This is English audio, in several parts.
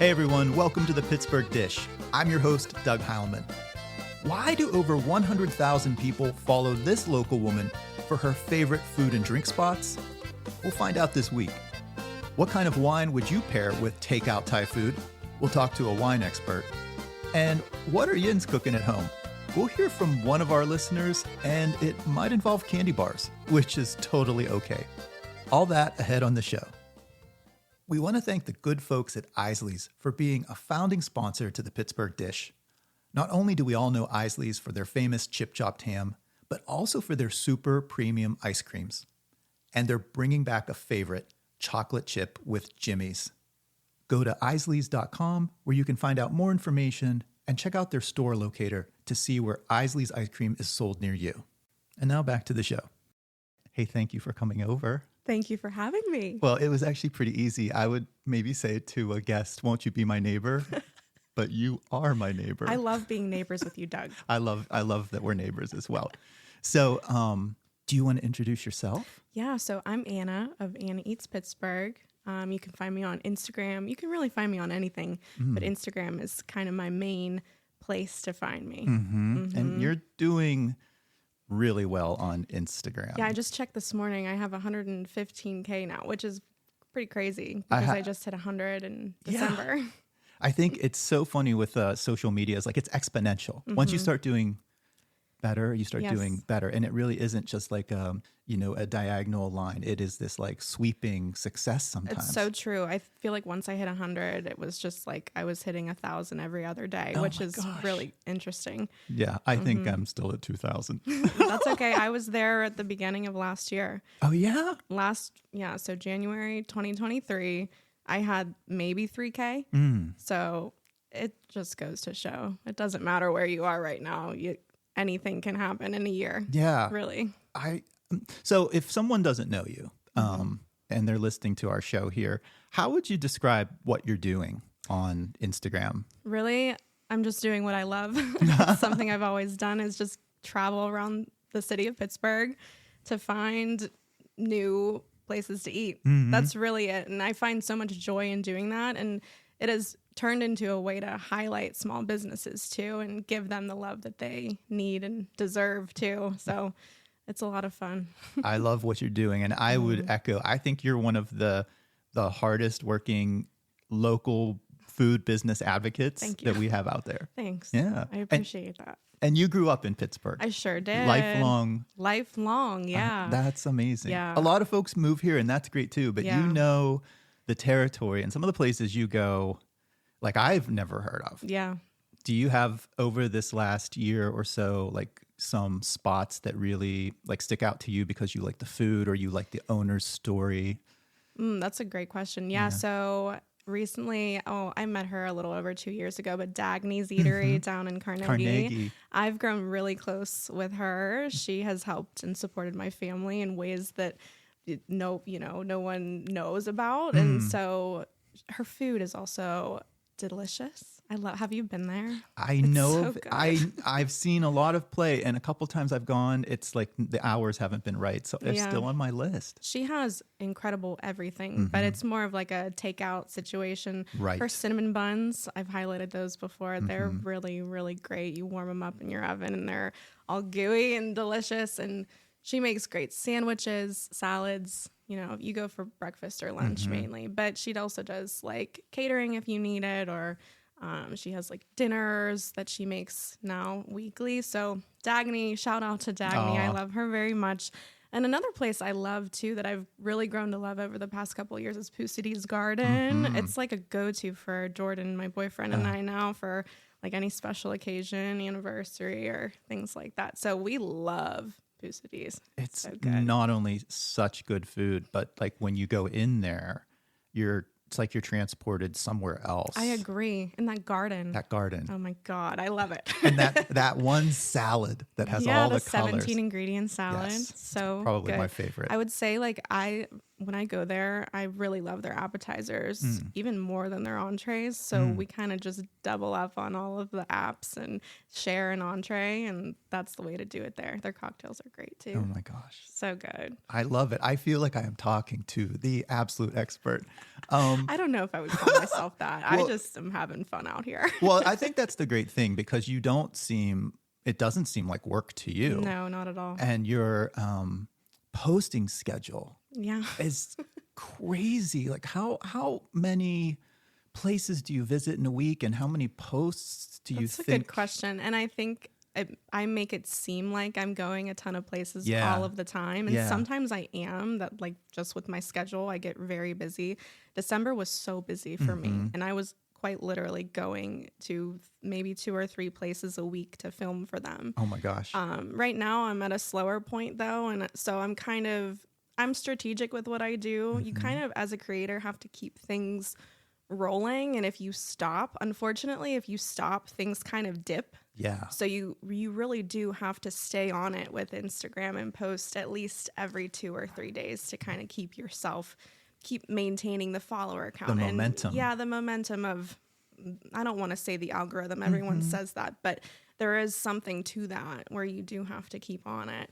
Hey everyone, welcome to the Pittsburgh Dish. I'm your host, Doug Heilman. Why do over 100,000 people follow this local woman for her favorite food and drink spots? We'll find out this week. What kind of wine would you pair with takeout Thai food? We'll talk to a wine expert. And what are yins cooking at home? We'll hear from one of our listeners, and it might involve candy bars, which is totally okay. All that ahead on the show. We want to thank the good folks at Isley's for being a founding sponsor to the Pittsburgh Dish. Not only do we all know Isley's for their famous chip-chopped ham, but also for their super premium ice creams. And they're bringing back a favorite, chocolate chip with Jimmy's. Go to isleys.com where you can find out more information and check out their store locator to see where Isley's ice cream is sold near you. And now back to the show. Hey, thank you for coming over. Thank you for having me. Well, it was actually pretty easy. I would maybe say to a guest, won't you be my neighbor? But you are my neighbor. I love being neighbors with you, Doug. I love that we're neighbors as well. So do you want to introduce yourself? Yeah, so I'm Anna of Anna Eats Pittsburgh. You can find me on Instagram. You can really find me on anything, but Instagram is kind of my main place to find me. And you're doing really well on Instagram. Yeah, I just checked this morning. I have 115K now, which is pretty crazy because I just hit 100 in December. Yeah. I think it's so funny with social media. It's like it's exponential. Once you start doing better, you start doing better. And it really isn't just like a diagonal line. It is this like sweeping success sometimes. It's so true. I feel like once I hit 100, it was just like I was hitting 1,000 every other day, which is really interesting. Yeah, I think I'm still at 2,000. That's okay. I was there at the beginning of last year. Oh, yeah? So January 2023, I had maybe 3K. So it just goes to show. It doesn't matter where you are right now. Anything can happen in a year. Yeah. Really. So if someone doesn't know you and they're listening to our show here, how would you describe what you're doing on Instagram? Really, I'm just doing what I love. Something I've always done is just travel around the city of Pittsburgh to find new places to eat. That's really it. And I find so much joy in doing that. And it has turned into a way to highlight small businesses too and give them the love that they need and deserve too. So it's a lot of fun. I love what you're doing. And I would echo, I think you're one of the hardest working local food business advocates that we have out there. Thanks. Yeah. I appreciate that. And you grew up in Pittsburgh. I sure did. Lifelong. Yeah. That's amazing. Yeah. A lot of folks move here and that's great too. But you know the territory and some of the places you go, like I've never heard of. Yeah. Do you have over this last year or so, like some spots that really like stick out to you because you like the food or you like the owner's story? That's a great question. Yeah. So recently, I met her a little over 2 years ago, but Dagny's Eatery down in Carnegie. I've grown really close with her. She has helped and supported my family in ways that no one knows about. And so her food is also delicious. Have you been there? I know. I've seen a lot of play and a couple times I've gone, it's like the hours haven't been right. So it's still on my list. She has incredible everything, but it's more of like a takeout situation. Right. Her cinnamon buns, I've highlighted those before. They're really, really great. You warm them up in your oven and they're all gooey and delicious. And she makes great sandwiches, salads. You go for breakfast or lunch mainly, but she also does like catering if you need it, or she has like dinners that she makes now weekly. So Dagny, shout out to Dagny. I love her very much. And another place I love too that I've really grown to love over the past couple of years is Pusity's Garden. It's like a go-to for Jordan, my boyfriend, and I now for like any special occasion, anniversary, or things like that. So we love Pusity's. It's so good. Not only such good food, but like when you go in there, it's like you're transported somewhere else. I agree. In that garden. Oh my God. I love it. And that one salad that has all the colors. 17 ingredient salad. Yes, so probably good. my favorite. I would say like when I go there, I really love their appetizers even more than their entrees. So we kind of just double up on all of the apps and share an entree, and that's the way to do it there. Their cocktails are great too. Oh my gosh. So good. I love it. I feel like I am talking to the absolute expert. I don't know if I would call myself that. Well, I just am having fun out here. Well, I think that's the great thing, because it doesn't seem like work to you. No, not at all. And your posting schedule Yeah. is crazy. Like how many places do you visit in a week, and how many posts do you That's a think? good question. And I think I make it seem like I'm going a ton of places Yeah. all of the time. And Yeah. sometimes I am, that like just with my schedule, I get very busy. December was so busy for me. And I was quite literally going to maybe 2 or 3 places a week to film for them. Oh my gosh. Right now I'm at a slower point though. And so I'm strategic with what I do. You kind of, as a creator, have to keep things rolling. And if you stop, unfortunately, things kind of dip. Yeah. So you really do have to stay on it with Instagram and post at least every 2 or 3 days to kind of keep maintaining the follower count. The momentum. And the momentum of, I don't want to say the algorithm, everyone says that, but there is something to that where you do have to keep on it.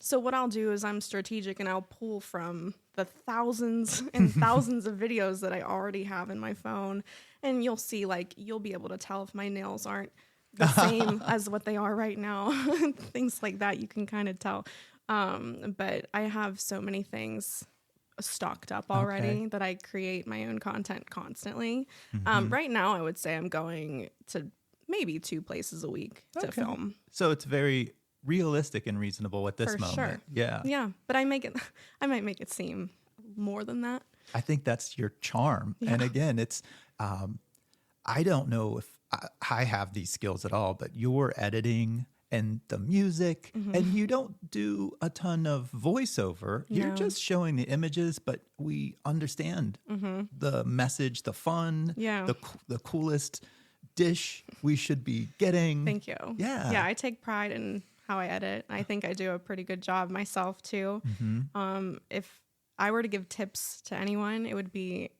So what I'll do is I'm strategic, and I'll pull from the thousands and thousands of videos that I already have in my phone. And you'll see, like, you'll be able to tell if my nails aren't the same as what they are right now. Things like that, you can kind of tell. But I have so many things stocked up already that I create my own content constantly. Right now, I would say I'm going to maybe 2 places a week to film. So it's very realistic and reasonable at this For moment. sure. Yeah. Yeah, but I might make it seem more than that. I think that's your charm. And again, it's, I don't know if I have these skills at all, but your editing and the music, and you don't do a ton of voiceover. You're just showing the images, but we understand the message, the fun, the coolest dish we should be getting. Thank you. Yeah. Yeah, I take pride in how I edit. I think I do a pretty good job myself too. If I were to give tips to anyone, it would be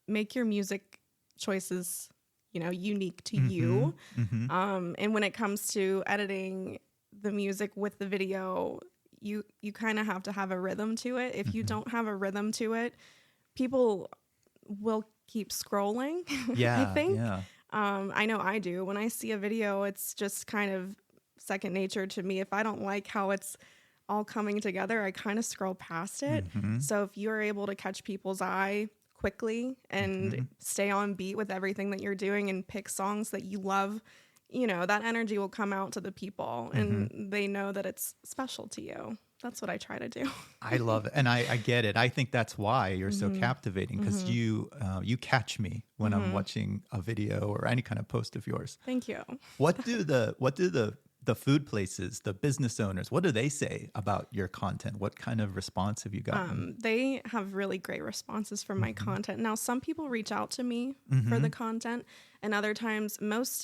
make your music choices, unique to you. And when it comes to editing the music with the video, you kind of have to have a rhythm to it. If you don't have a rhythm to it, people will keep scrolling. Yeah. I think. Yeah. I know I do. When I see a video, it's just kind of second nature to me. If I don't like how it's all coming together, I kind of scroll past it. So if you're able to catch people's eye quickly and stay on beat with everything that you're doing and pick songs that you love, that energy will come out to the people and they know that it's special to you. That's what I try to do. I love it. And I get it. I think that's why you're so captivating, because you catch me when I'm watching a video or any kind of post of yours. Thank you. What do the food places, the business owners, what do they say about your content? What kind of response have you gotten? They have really great responses from my content. Now, some people reach out to me for the content, and other times,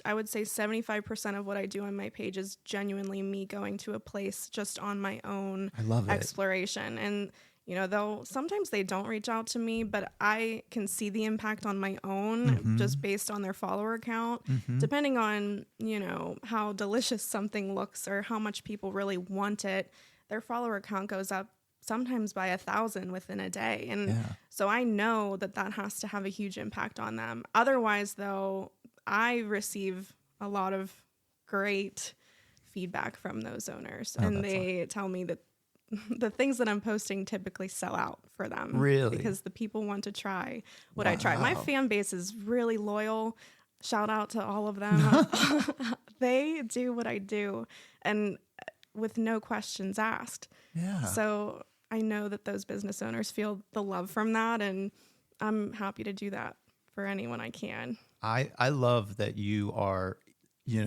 I would say 75% of what I do on my page is genuinely me going to a place just on my own exploration. And sometimes they don't reach out to me, but I can see the impact on my own just based on their follower count, depending on, how delicious something looks or how much people really want it. Their follower count goes up sometimes by 1,000 within a day. And so I know that has to have a huge impact on them. Otherwise, though, I receive a lot of great feedback from those owners, and they tell me that the things that I'm posting typically sell out for them. Really? Because the people want to try what I try. My fan base is really loyal. Shout out to all of them. They do what I do, and with no questions asked. Yeah. So I know that those business owners feel the love from that, and I'm happy to do that for anyone I can. I love that you are,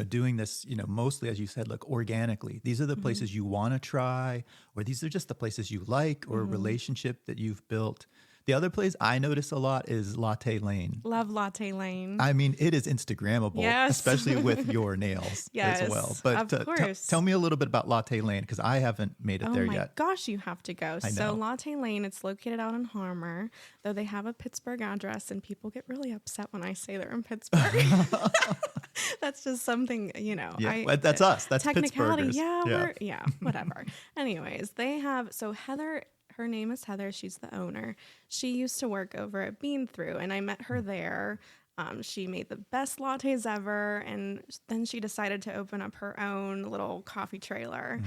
doing this, mostly, as you said, like organically. These are the places you want to try, or these are just the places you like, or a relationship that you've built. The other place I notice a lot is Latte Lane. Love Latte Lane. I mean, it is Instagrammable, Yes. especially with your nails Yes, as well. But of course. tell me a little bit about Latte Lane, because I haven't made it there my yet. gosh, you have to go. I know. So Latte Lane, it's located out in Harmer, though they have a Pittsburgh address, and people get really upset when I say they're in Pittsburgh. That's just something, Yeah, but that's us. That's technicality. Pittsburghers. Yeah, whatever. Anyways, they have, so Heather, her name is Heather. She's the owner. She used to work over at Bean Through, and I met her there. She made the best lattes ever, and then she decided to open up her own little coffee trailer.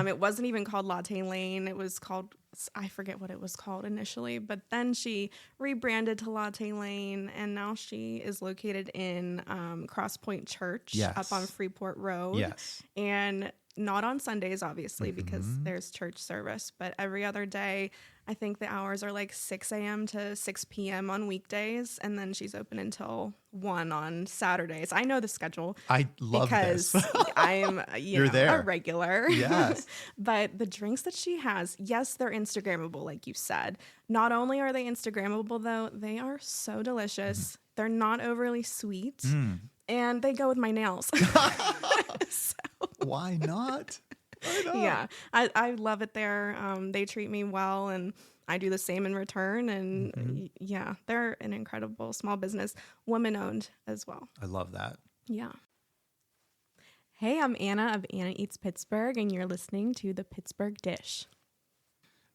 It wasn't even called Latte Lane. It was called, I forget what it was called initially, but then she rebranded to Latte Lane, and now she is located in Cross Point Church up on Freeport Road. Yes. And not on Sundays, obviously, because there's church service, but every other day. I think the hours are like 6 a.m. to 6 p.m. on weekdays, and then she's open until 1 on Saturdays. I know the schedule. I love because this. I am You're there. a regular. Yes. But the drinks that she has, yes, they're Instagrammable, like you said. Not only are they Instagrammable, though, they are so delicious. They're not overly sweet, and they go with my nails. Why not? Yeah, I love it there. They treat me well, and I do the same in return. And yeah, they're an incredible small business, woman owned as well. I love that. Yeah. Hey, I'm Anna of Anna Eats Pittsburgh, and you're listening to the Pittsburgh Dish.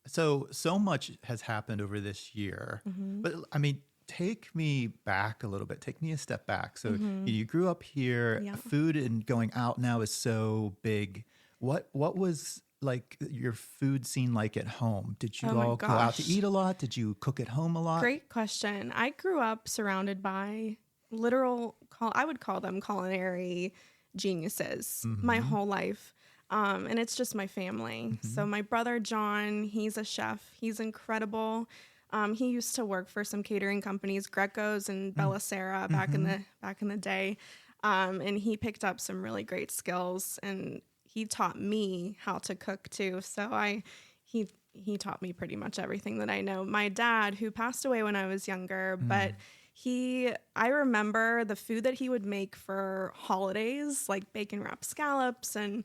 So much has happened over this year, but I mean, take me back a little bit. Take me a step back. So you grew up here. Yeah. Food and going out now is so big. What was like your food scene like at home? Did you all go out to eat a lot? Did you cook at home a lot? Great question. I grew up surrounded by I would call them culinary geniuses my whole life. And it's just my family. So my brother, John, he's a chef. He's incredible. He used to work for some catering companies, Greco's and Bella Sera back in the day. And he picked up some really great skills, and he taught me how to cook too. So he taught me pretty much everything that I know. My dad, who passed away when I was younger, but I remember the food that he would make for holidays, like bacon wrapped scallops and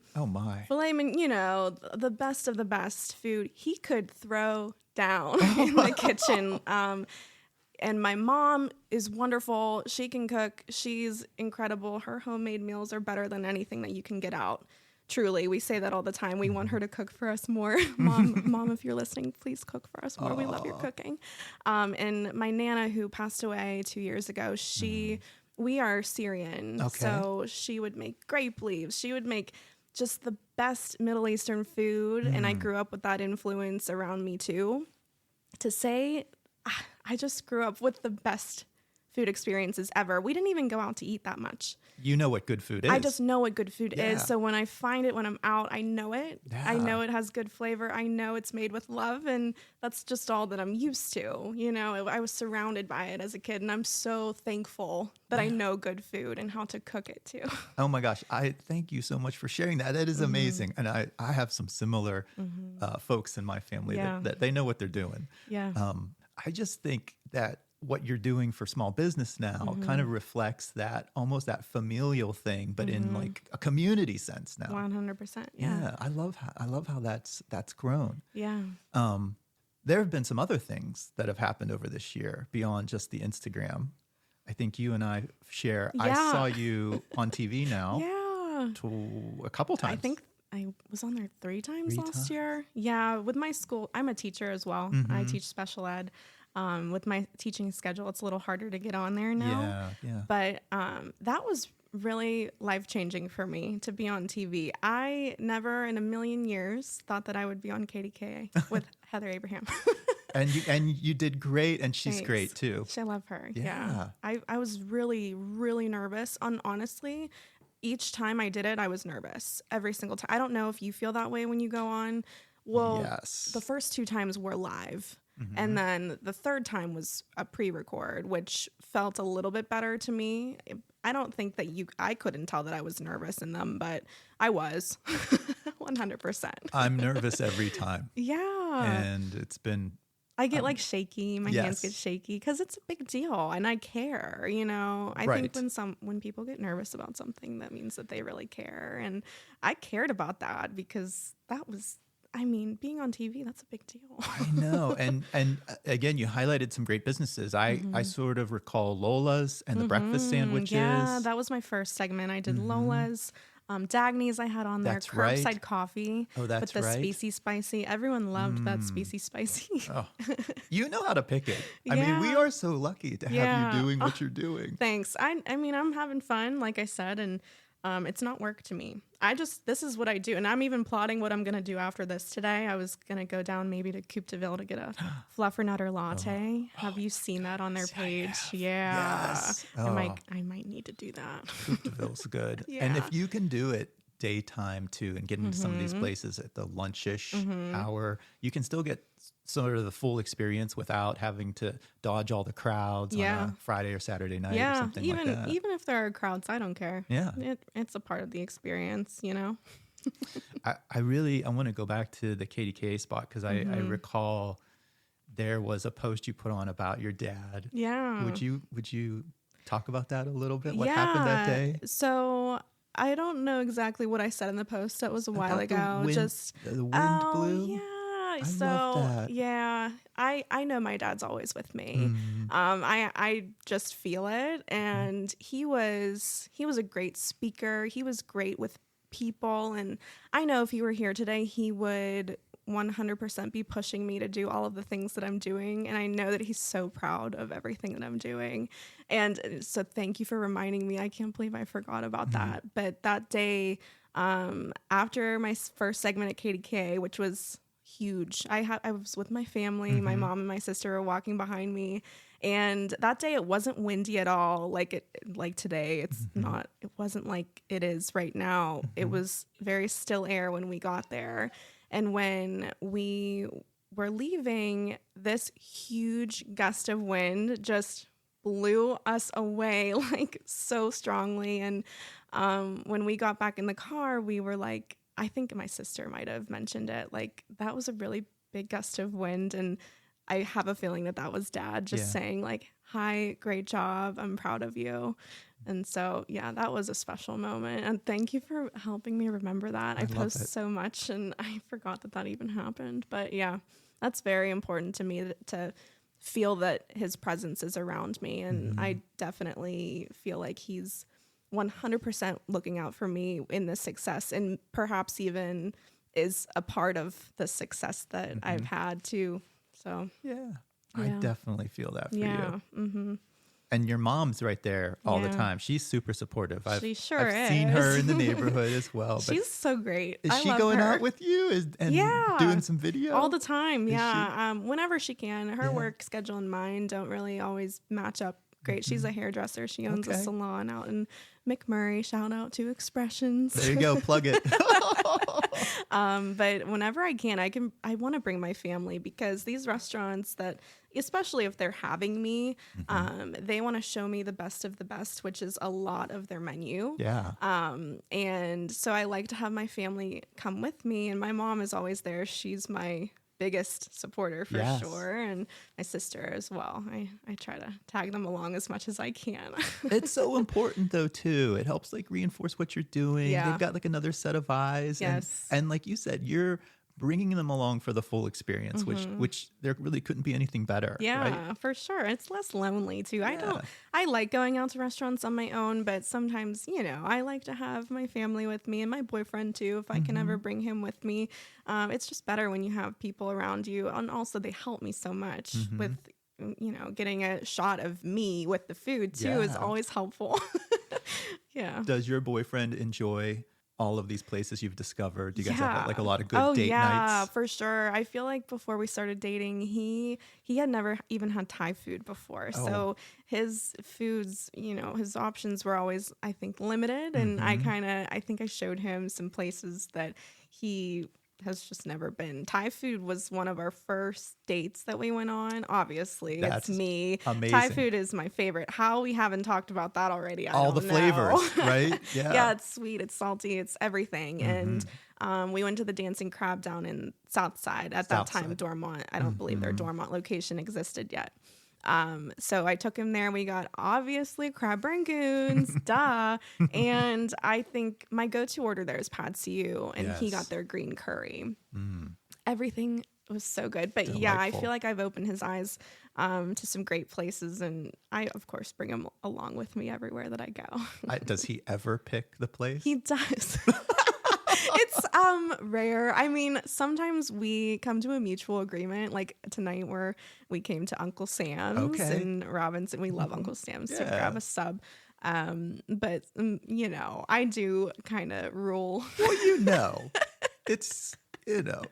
filet mignon, the best of the best food he could throw down in the kitchen. And my mom is wonderful. She can cook. She's incredible. Her homemade meals are better than anything that you can get out. Truly, we say that all the time. We want her to cook for us more. Mom, if you're listening, please cook for us more. We love your cooking. And my Nana, who passed away 2 years ago, we are Syrian. Okay. So she would make grape leaves. She would make just the best Middle Eastern food. And I grew up with that influence around me too. To say, I just grew up with the best food experiences ever. We didn't even go out to eat that much. You know what good food is. I just know what good food is. So when I find it, when I'm out, I know it. Yeah. I know it has good flavor. I know it's made with love. And that's just all that I'm used to. I was surrounded by it as a kid. And I'm so thankful that I know good food and how to cook it too. Oh my gosh. I thank you so much for sharing that. That is amazing. And I have some similar folks in my family that they know what they're doing. Yeah. I just think that what you're doing for small business now kind of reflects that almost that familial thing, but in like a community sense now. 100%. Yeah. I love how that's grown. Yeah. There have been some other things that have happened over this year beyond just the Instagram. I think you and I share. Yeah. I saw you on TV now. A couple times. I think I was on there 3 times last year. Yeah, with my school, I'm a teacher as well. I teach special ed. With my teaching schedule, it's a little harder to get on there now. Yeah. But that was really life-changing for me to be on TV. I never in a million years thought that I would be on KDKA with Heather Abraham. And you did great, and she's Thanks. Great too. I love her. Yeah. I was really, really nervous. Honestly, each time I did it, I was nervous every single time. I don't know if you feel that way when you go on. Well, yes. The first 2 times were live. And then the 3rd time was a pre-record, which felt a little bit better to me. I don't think that I couldn't tell that I was nervous in them, but I was 100%. I'm nervous every time. Yeah. And it's been I get like shaky. My hands get Yes. shaky because it's a big deal and I care, you know. I Right. think when people get nervous about something, that means that they really care. And I cared about that because being on TV, that's a big deal. I know. And again, you highlighted some great businesses. I sort of recall Lola's and the breakfast sandwiches. Yeah, that was my first segment. I did Lola's. Dagny's I had on there. That's right. Curbside coffee. Oh, that's with the right. Species Spicy. Everyone loved that Species Spicy. Oh, you know how to pick it. I mean, we are so lucky to have you doing what you're doing. Thanks. I mean, I'm having fun, like I said, and it's not work to me. This is what I do. And I'm even plotting what I'm going to do after this today. I was going to go down maybe to Coupe de Ville to get a fluffernutter latte. Have you seen that on their page? Yeah. Yes. I might need to do that. Coupe de Ville's good. Yeah. And if you can do it daytime too and get into some of these places at the lunchish hour, you can still get sort of the full experience without having to dodge all the crowds on a Friday or Saturday night or something like that. Even if there are crowds, I don't care. Yeah. It's a part of the experience, you know? I want to go back to the KDKA spot because I recall there was a post you put on about your dad. Yeah. Would you talk about that a little bit? What happened that day? So I don't know exactly what I said in the post. That was a while ago. The wind blew. Yeah. I love that. Yeah, I know my dad's always with me. I just feel it, and he was a great speaker. He was great with people, and I know if he were here today, he would 100% be pushing me to do all of the things that I'm doing, and I know that he's so proud of everything that I'm doing. And so thank you for reminding me. I can't believe I forgot about that. But that day, after my first segment at KDK, which was huge, I was with my family. My mom and my sister were walking behind me, and that day it wasn't windy at all. Like today, it's not. It wasn't like it is right now. It was very still air when we got there. And when we were leaving, this huge gust of wind just blew us away like so strongly. And when we got back in the car, we were like, I think my sister might have mentioned it, like that was a really big gust of wind. And I have a feeling that was Dad just saying like, hi, great job. I'm proud of you. And so, yeah, that was a special moment. And thank you for helping me remember that. I post so much and I forgot that even happened. But yeah, that's very important to me to feel that his presence is around me. And I definitely feel like he's 100% looking out for me in this success, and perhaps even is a part of the success that I've had too. So, I definitely feel that for you. Mm-hmm. And your mom's right there all the time. She's super supportive. I've is. seen her in the neighborhood as well. But she's so great. Is I she love going her. out with you and doing some video? All the time, whenever she can. Her work schedule and mine don't really always match up great. She's a hairdresser. She owns a salon out in McMurray. Shout out to Expressions. There you go. Plug it. But whenever I can, I want to bring my family, because these restaurants that, especially if they're having me, they want to show me the best of the best, which is a lot of their menu. Yeah. And so I like to have my family come with me, and my mom is always there. She's my biggest supporter for sure, and my sister as well. I try to tag them along as much as I can. It's so important though too. It helps like reinforce what you're doing. They've got like another set of eyes. Yes. And like you said, you're bringing them along for the full experience, which there really couldn't be anything better. Yeah, right? For sure. It's less lonely too. Yeah. I like going out to restaurants on my own, but sometimes, I like to have my family with me, and my boyfriend too, if I can ever bring him with me. It's just better when you have people around you. And also they help me so much with, getting a shot of me with the food too is always helpful. Yeah. Does your boyfriend enjoy all of these places you've discovered? Do you guys have like a lot of good date nights? Yeah, for sure. I feel like before we started dating, he had never even had Thai food before. So his foods, his options were always, I think, limited. And I think I showed him some places that he has just never been. Thai food was one of our first dates that we went on. Obviously, it's me. Amazing. Thai food is my favorite. How we haven't talked about that already, I all don't the know. flavors, right? Yeah, it's sweet, it's salty, it's everything. And We went to the Dancing Crab down in Southside at that time, Dormont. I don't believe their Dormont location existed yet. So I took him there and we got obviously crab rangoons, duh. And I think my go-to order there is pad see ew, and he got their green curry. Everything was so good. But Delightful. yeah, I feel like I've opened his eyes to some great places, and I of course bring him along with me everywhere that I go. Does he ever pick the place? He does. It's rare. I mean, sometimes we come to a mutual agreement. Like tonight, where we came to Uncle Sam's in Robinson. We love Uncle Sam's to grab a sub. But you know, I do kind of rule. Well, it's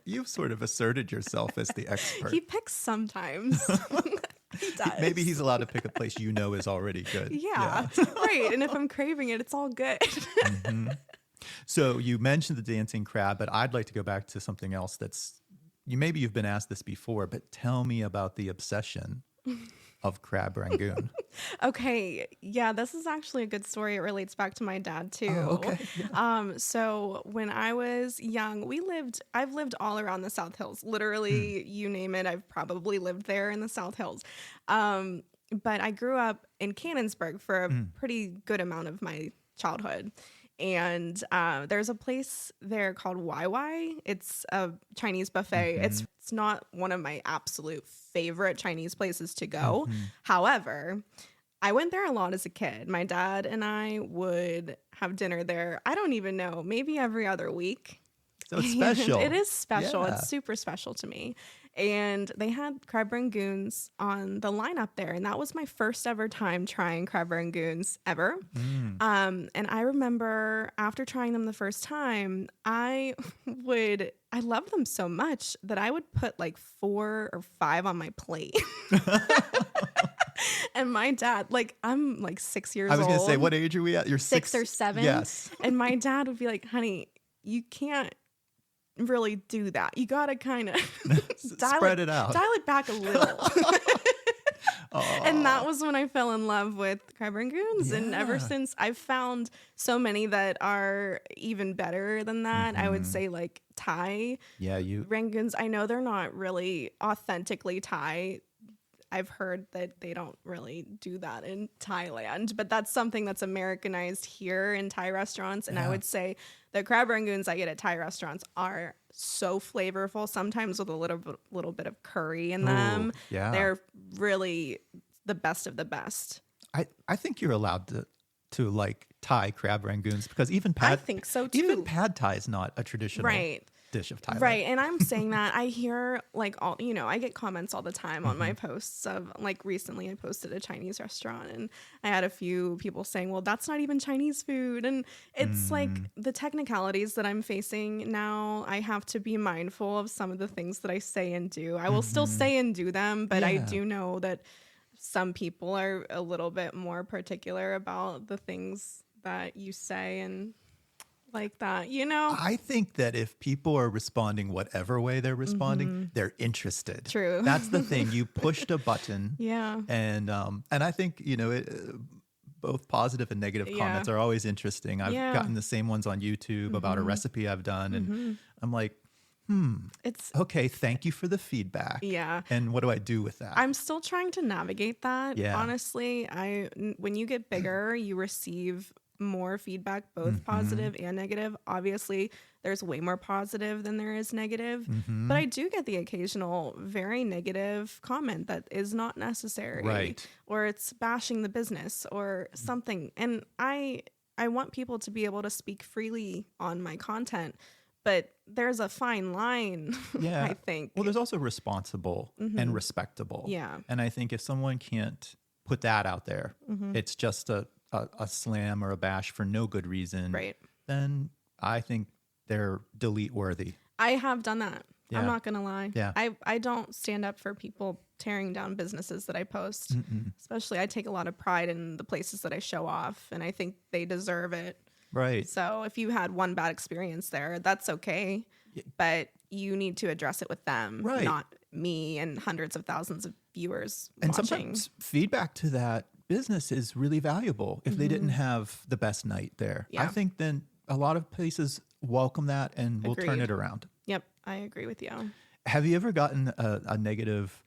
you've sort of asserted yourself as the expert. He picks sometimes. He does. Maybe he's allowed to pick a place is already good. Yeah. Right. And if I'm craving it, it's all good. So you mentioned the dancing crab, but I'd like to go back to something else maybe you've been asked this before, but tell me about the obsession of crab rangoon. Okay. Yeah, this is actually a good story. It relates back to my dad too. Oh, okay. Yeah. So when I was young, I've lived all around the South Hills. Literally, you name it, I've probably lived there in the South Hills. But I grew up in Canonsburg for a pretty good amount of my childhood. And there's a place there called YY. It's a Chinese buffet. It's not one of my absolute favorite Chinese places to go. However, I went there a lot as a kid. My dad and I would have dinner there. I don't even know, maybe every other week. So it's special. It is special. Yeah. It's super special to me. And they had crab rangoons on the lineup there. And that was my first ever time trying crab rangoons ever. And I remember after trying them the first time, I loved them so much that I would put like 4 or 5 on my plate. And my dad, I'm like 6 years old. I was going to say, what age are we at? You're 6 or 7. Yes. And my dad would be like, honey, you can't really do that. You got to kind of spread it out. Dial it back a little. And that was when I fell in love with crab rangoons. And ever since, I've found so many that are even better than that. I would say like Thai rangoons. I know they're not really authentically Thai. I've heard that they don't really do that in Thailand, but that's something that's Americanized here in Thai restaurants. And I would say the crab rangoons I get at Thai restaurants are so flavorful, sometimes with a little bit of curry in them. Yeah. They're really the best of the best. I think you're allowed to like Thai crab rangoons, because even I think so too. Even pad Thai is not a traditional dish of Thailand. Right. And I'm saying that I hear I get comments all the time on my posts of recently I posted a Chinese restaurant and I had a few people saying, well, that's not even Chinese food. And it's like the technicalities that I'm facing now. I have to be mindful of some of the things that I say and do. I will still say and do them, but I do know that some people are a little bit more particular about the things that you say and like that, I think that if people are responding whatever way they're responding, they're interested. True. That's the thing. You pushed a button. Yeah. And I think, both positive and negative comments are always interesting. I've gotten the same ones on YouTube about a recipe I've done. And I'm like, it's okay. Thank you for the feedback. Yeah. And what do I do with that? I'm still trying to navigate that. Yeah. Honestly, when you get bigger, you receive more feedback, both positive and negative. Obviously, there's way more positive than there is negative, but I do get the occasional very negative comment that is not necessary, right? Or it's bashing the business or something. And I want people to be able to speak freely on my content, but there's a fine line. I think. Well, there's also responsible and respectable. Yeah. And I think if someone can't put that out there, it's just a slam or a bash for no good reason, right? Then I think they're delete worthy. I have done that. Yeah. I'm not going to lie. Yeah. I don't stand up for people tearing down businesses that I post. Especially I take a lot of pride in the places that I show off, and I think they deserve it. Right. So if you had one bad experience there, that's okay. But you need to address it with them, not me and hundreds of thousands of viewers and watching. Sometimes feedback to that business is really valuable if they didn't have the best night there. I think then a lot of places welcome that and we'll turn Agreed. it around. Yep, I agree with you. Have you ever gotten a negative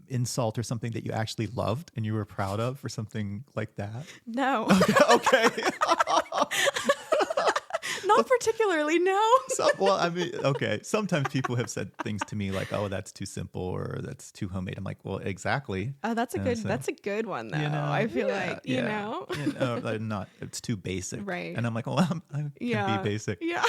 insult or something that you actually loved and you were proud of for something like that? No. Okay. Not particularly, no. Well, I mean, okay. Sometimes people have said things to me like, "Oh, that's too simple," or "That's too homemade." I'm like, "Well, exactly." Oh, that's a good one though. I feel like, you know. Not it's too basic. Right. And I'm like, "Well, I can be basic." Yeah.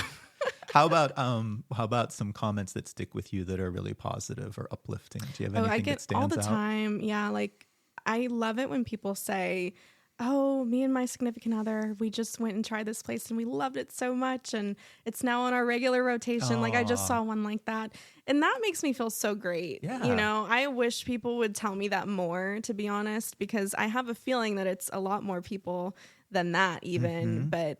How about some comments that stick with you that are really positive or uplifting? Do you have anything I get that stands all the out? time. Yeah, like I love it when people say, "Oh, me and my significant other, we just went and tried this place and we loved it so much and it's now on our regular rotation." Like I just saw one like that. And that makes me feel so great. Yeah. You know, I wish people would tell me that more, to be honest, because I have a feeling that it's a lot more people than that even. But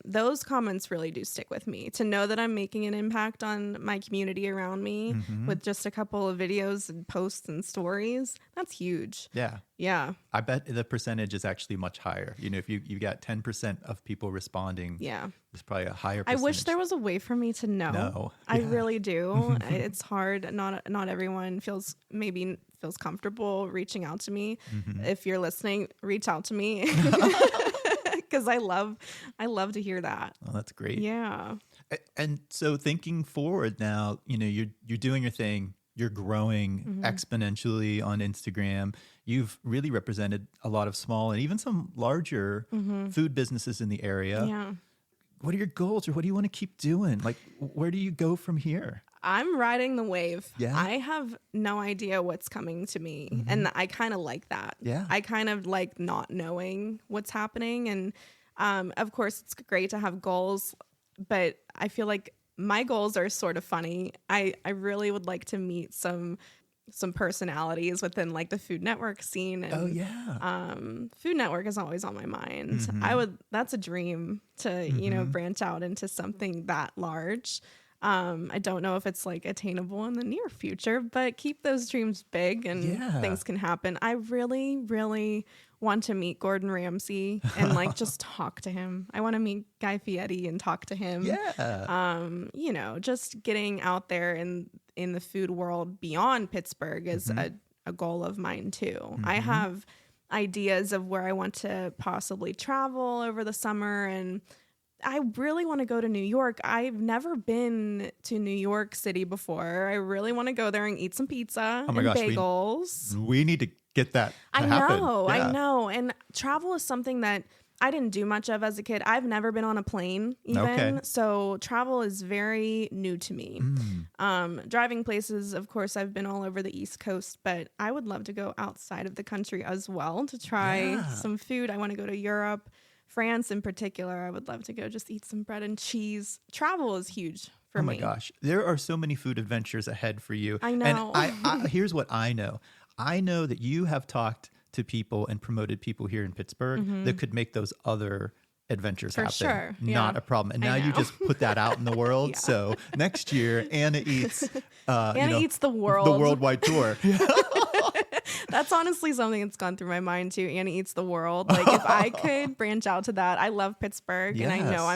those comments really do stick with me. To know that I'm making an impact on my community around me with just a couple of videos and posts and stories, that's huge. Yeah. Yeah. I bet the percentage is actually much higher. You know, if you got 10% of people responding, Yeah. there's probably a higher I percentage. wish there was a way for me to know. No. I Yeah. really do. It's hard. Not everyone feels comfortable reaching out to me. If you're listening, reach out to me. Because I love to hear that. Oh, that's great. Yeah. And so thinking forward now, you know, you're doing your thing, you're growing exponentially on Instagram. You've really represented a lot of small and even some larger food businesses in the area. Yeah. What are your goals, or what do you want to keep doing? Like, where do you go from here? I'm riding the wave. Yeah. I have no idea what's coming to me. And I kind of like that. Yeah. I kind of like not knowing what's happening. And of course, it's great to have goals, but I feel like my goals are sort of funny. I really would like to meet some personalities within like the Food Network scene. And, Food Network is always on my mind. That's a dream to, you know, branch out into something that large. I don't know if it's like attainable in the near future, but keep those dreams big and things can happen. I really, really want to meet Gordon Ramsay and like just talk to him. I want to meet Guy Fieri and talk to him. Yeah. You know, just getting out there in the food world beyond Pittsburgh is a goal of mine too. I have ideas of where I want to possibly travel over the summer, and I really want to go to New York. I've never been to New York City before. I really want to go there and eat some pizza and bagels. We need to get that to happen. I know. And travel is something that I didn't do much of as a kid. I've never been on a plane even. Okay. So travel is very new to me. Driving places, of course, I've been all over the East Coast, but I would love to go outside of the country as well to try some food. I want to go to Europe. France in particular, I would love to go just eat some bread and cheese. Travel is huge for me. Oh my gosh. There are so many food adventures ahead for you. I know. And I here's what I know. I know that you have talked to people and promoted people here in Pittsburgh that could make those other adventures happen. Sure. Not a problem. And now you just put that out in the world. So next year, Anna eats eats the world. The worldwide tour. That's honestly something that's gone through my mind too. Anna eats the world. Like if I could branch out to that, I love Pittsburgh and I know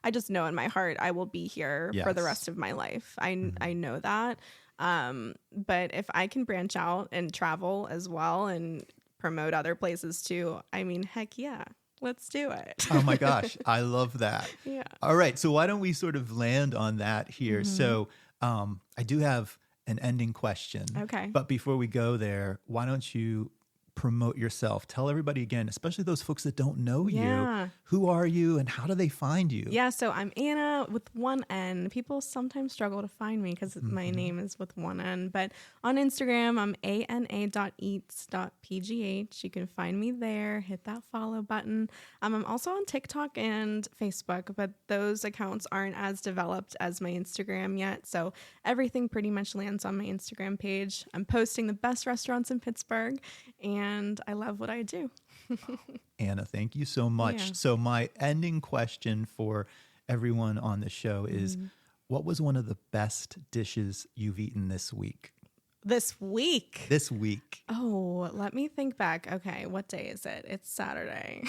I just know in my heart I will be here for the rest of my life. I know that. But if I can branch out and travel as well and promote other places too, I mean, heck yeah. Let's do it. Oh my gosh. I love that. Yeah. All right. So why don't we sort of land on that here? So I do have an ending question. Okay. But before we go there, why don't you promote yourself? Tell everybody again, especially those folks that don't know you. Who are you and how do they find you? Yeah, so I'm Anna with one N. People sometimes struggle to find me because my name is with one N. But on Instagram, I'm ana.eats.pgh. You can find me there. Hit that follow button. I'm also on TikTok and Facebook, but those accounts aren't as developed as my Instagram yet. So everything pretty much lands on my Instagram page. I'm posting the best restaurants in Pittsburgh, and I love what I do. Anna, thank you so much. Yeah. So my ending question for everyone on the show is, what was one of the best dishes you've eaten this week? This week? This week. Oh, let me think back. Okay, what day is it? It's Saturday.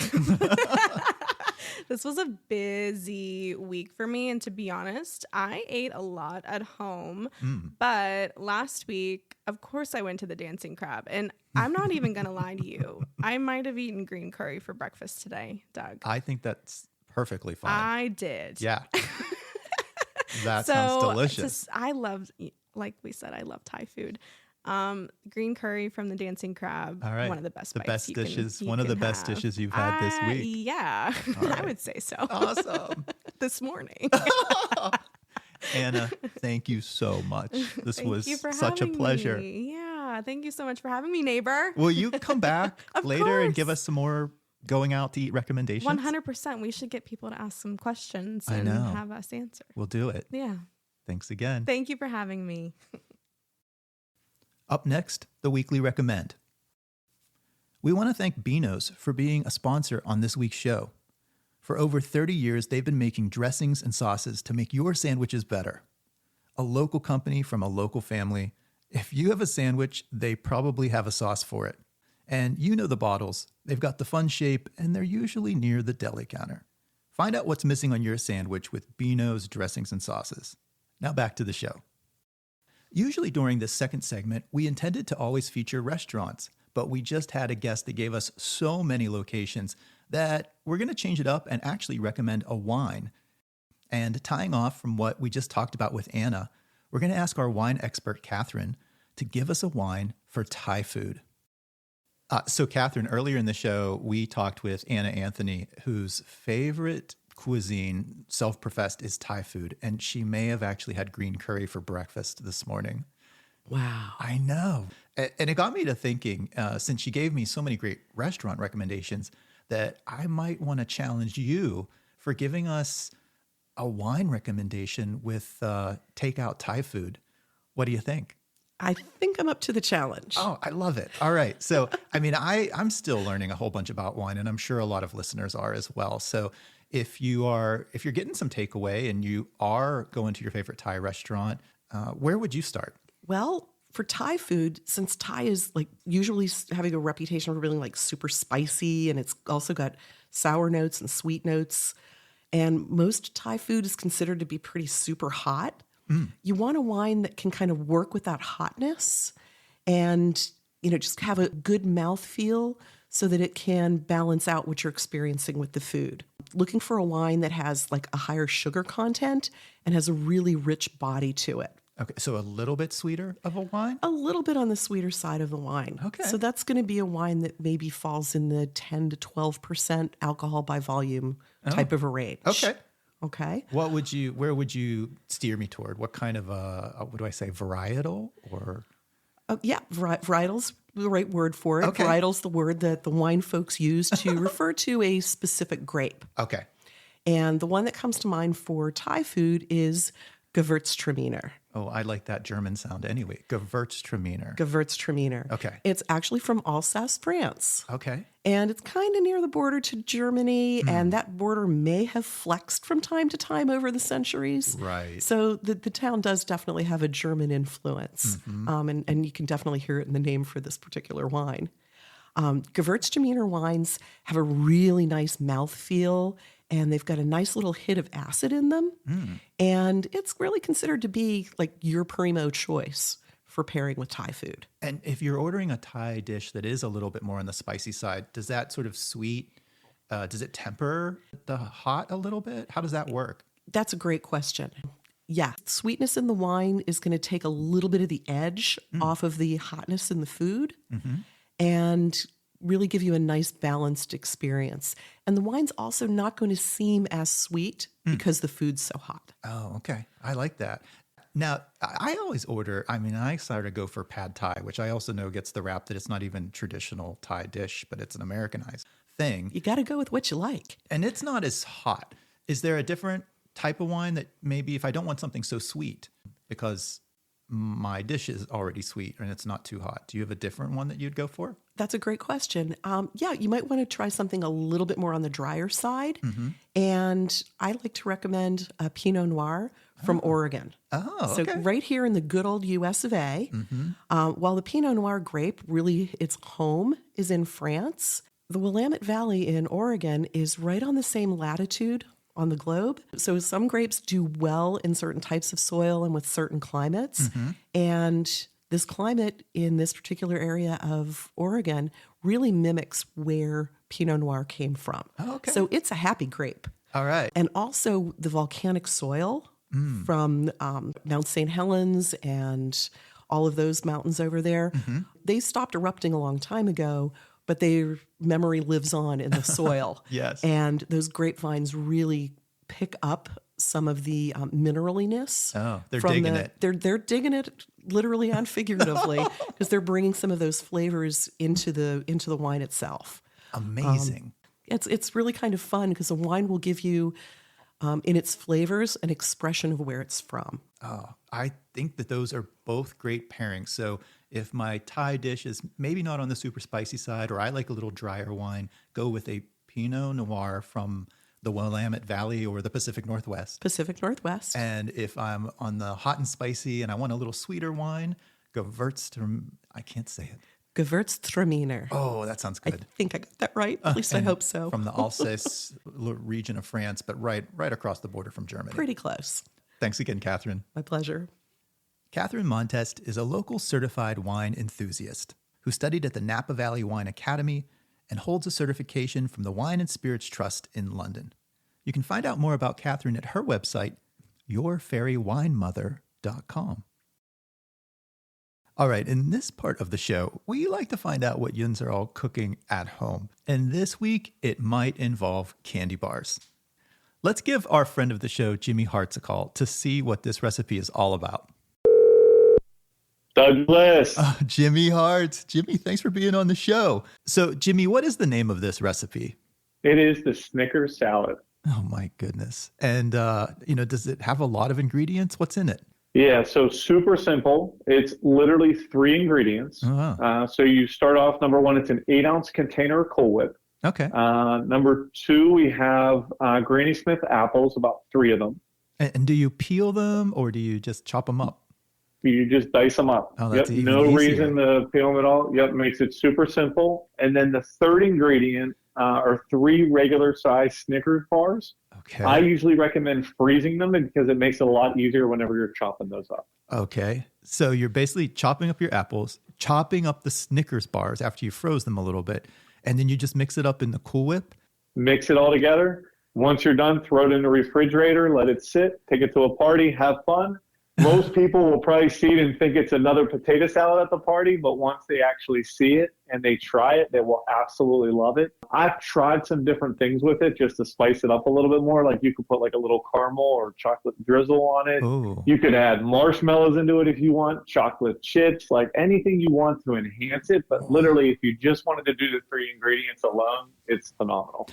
This was a busy week for me. And to be honest, I ate a lot at home. But last week, of course, I went to the Dancing Crab. And I'm not even going to lie to you. I might have eaten green curry for breakfast today, Doug. I think that's perfectly fine. I did. Yeah. That sounds delicious. I love, like we said, I love Thai food. Green curry from the Dancing Crab. All right. One of the best The bites best you dishes. can One of the have. best dishes you've had this week. Yeah, Right. I would say so. Awesome. This morning. Anna, thank you so much. This Thank was you for such a having pleasure. me. Yeah, thank you so much for having me, neighbor. Will you come back Of later and course. give us some more going out to eat recommendations? 100%. We should get people to ask some questions I and know. have us answer. We'll do it. Yeah. Thanks again. Thank you for having me. Up next, the weekly recommend. We want to thank Beano's for being a sponsor on this week's show. For over 30 years, they've been making dressings and sauces to make your sandwiches better. A local company from a local family. If you have a sandwich, they probably have a sauce for it. And you know the bottles. They've got the fun shape, and they're usually near the deli counter. Find out what's missing on your sandwich with Beano's dressings and sauces. Now back to the show. Usually during this second segment, we intended to always feature restaurants, but we just had a guest that gave us so many locations that we're going to change it up and actually recommend a wine. And tying off from what we just talked about with Anna, we're going to ask our wine expert, Catherine, to give us a wine for Thai food. So Catherine, earlier in the show, we talked with Anna Anthony, whose favorite cuisine, self-professed, is Thai food. And she may have actually had green curry for breakfast this morning. Wow. I know. And it got me to thinking, since she gave me so many great restaurant recommendations, that I might want to challenge you for giving us a wine recommendation with takeout Thai food. What do you think? I think I'm up to the challenge. Oh, I love it. All right. So, I mean, I'm still learning a whole bunch about wine, and I'm sure a lot of listeners are as well. So if you're getting some takeaway and you are going to your favorite Thai restaurant, where would you start? Well, for Thai food, since Thai is like usually having a reputation for being like super spicy, and it's also got sour notes and sweet notes, and most Thai food is considered to be pretty super hot. You want a wine that can kind of work with that hotness and, just have a good mouthfeel so that it can balance out what you're experiencing with the food. Looking for a wine that has like a higher sugar content and has a really rich body to it. Okay, so a little bit sweeter of a wine? A little bit on the sweeter side of the wine. Okay. So that's going to be a wine that maybe falls in the 10 to 12% alcohol by volume type of a range. Okay. Okay. Where would you steer me toward? What kind of what do I say, varietal or? Oh, yeah, varietal's the right word for it. Okay. Varietal's the word that the wine folks use to refer to a specific grape. Okay. And the one that comes to mind for Thai food is Gewürztraminer. Oh, I like that German sound anyway. Gewürztraminer. Gewürztraminer. Okay. It's actually from Alsace, France. Okay. And it's kind of near the border to Germany, and that border may have flexed from time to time over the centuries. Right. So the town does definitely have a German influence, and you can definitely hear it in the name for this particular wine. Gewürztraminer wines have a really nice mouthfeel, and they've got a nice little hit of acid in them. And it's really considered to be like your primo choice for pairing with Thai food. And if you're ordering a Thai dish that is a little bit more on the spicy side, does that sort of does it temper the hot a little bit? How does that work? That's a great question. Yeah, sweetness in the wine is going to take a little bit of the edge off of the hotness in the food and really give you a nice balanced experience. And the wine's also not going to seem as sweet because the food's so hot. Oh, okay. I like that. Now, I always I sort of go for pad Thai, which I also know gets the rap that it's not even traditional Thai dish, but it's an Americanized thing. You got to go with what you like. And it's not as hot. Is there a different type of wine that maybe if I don't want something so sweet, because my dish is already sweet and it's not too hot, do you have a different one that you'd go for? That's a great question. Yeah, you might want to try something a little bit more on the drier side. And I like to recommend a Pinot Noir from Oregon. Oh, so okay. right here in the good old US of A, while the Pinot Noir grape really its home is in France, The Willamette Valley in Oregon is right on the same latitude on the globe. So some grapes do well in certain types of soil and with certain climates. And this climate in this particular area of Oregon really mimics where Pinot Noir came from. Oh, okay. So it's a happy grape. All right. And also the volcanic soil from Mount St. Helens and all of those mountains over there, they stopped erupting a long time ago, but their memory lives on in the soil. Yes. And those grapevines really pick up some of the mineraliness. Oh, they're digging it. They're digging it literally and figuratively because they're bringing some of those flavors into the wine itself. Amazing. It's really kind of fun because the wine will give you, in its flavors, an expression of where it's from. Oh, I think that those are both great pairings. So if my Thai dish is maybe not on the super spicy side, or I like a little drier wine, go with a Pinot Noir from the Willamette Valley or the Pacific Northwest. Pacific Northwest. And if I'm on the hot and spicy and I want a little sweeter wine, I can't say it. Gewürztraminer. Oh, that sounds I good. think I got that right. At least I hope so. From the Alsace region of France, but right across the border from Germany. Pretty close. Thanks again, Catherine. My pleasure. Catherine Montest is a local certified wine enthusiast who studied at the Napa Valley Wine Academy and holds a certification from the Wine and Spirits Trust in London. You can find out more about Catherine at her website, yourfairywinemother.com. All right, in this part of the show, we like to find out what Yuns are all cooking at home. And this week, it might involve candy bars. Let's give our friend of the show, Jimmy Hartz, a call to see what this recipe is all about. Douglas. Jimmy Hartz. Jimmy, thanks for being on the show. So, Jimmy, what is the name of this recipe? It is the Snickers salad. Oh, my goodness. And, does it have a lot of ingredients? What's in it? Yeah, so super simple. It's literally 3 ingredients. Oh, wow. So you start off, number 1, it's an 8-ounce container of Cool Whip. Okay. Number 2, we have Granny Smith apples, about 3 of them. And do you peel them or do you just chop them up? You just dice them up. Oh, that's even no easier. reason to peel them at all. Yep, makes it super simple. And then the third ingredient are 3 regular size Snickers bars. Okay. I usually recommend freezing them because it makes it a lot easier whenever you're chopping those up. Okay. So you're basically chopping up your apples, chopping up the Snickers bars after you froze them a little bit, and then you just mix it up in the Cool Whip? Mix it all together. Once you're done, throw it in the refrigerator, let it sit, take it to a party, have fun. Most people will probably see it and think it's another potato salad at the party, but once they actually see it and they try it, they will absolutely love it. I've tried some different things with it just to spice it up a little bit more. Like you could put like a little caramel or chocolate drizzle on it. Ooh. You could add marshmallows into it if you want, chocolate chips, like anything you want to enhance it. But literally, if you just wanted to do the 3 ingredients alone, it's phenomenal.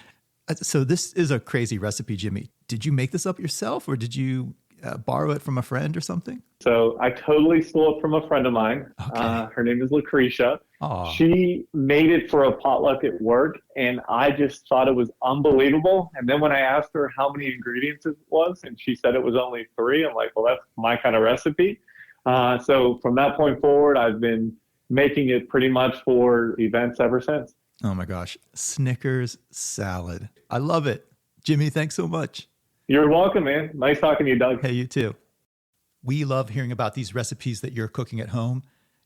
So this is a crazy recipe, Jimmy. Did you make this up yourself or did you borrow it from a friend or something? So I totally stole it from a friend of mine. Okay. Her name is Lucretia. Aw. She made it for a potluck at work, and I just thought it was unbelievable. And then when I asked her how many ingredients it was, and she said it was only 3, I'm like, well, that's my kind of recipe. So from that point forward, I've been making it pretty much for events ever since. Oh my gosh. Snickers salad. I love it. Jimmy, thanks so much. You're welcome, man. Nice talking to you, Doug. Hey, you too. We love hearing about these recipes that you're cooking at home.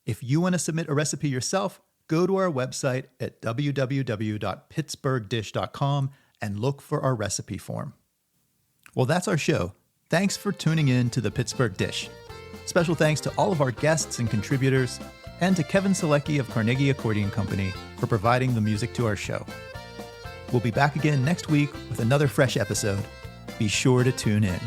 If you want to submit a recipe yourself, go to our website at www.pittsburghdish.com and look for our recipe form. Well, that's our show. Thanks for tuning in to the Pittsburgh Dish. Special thanks to all of our guests and contributors, and to Kevin Selecki of Carnegie Accordion Company for providing the music to our show. We'll be back again next week with another fresh episode. Be sure to tune in.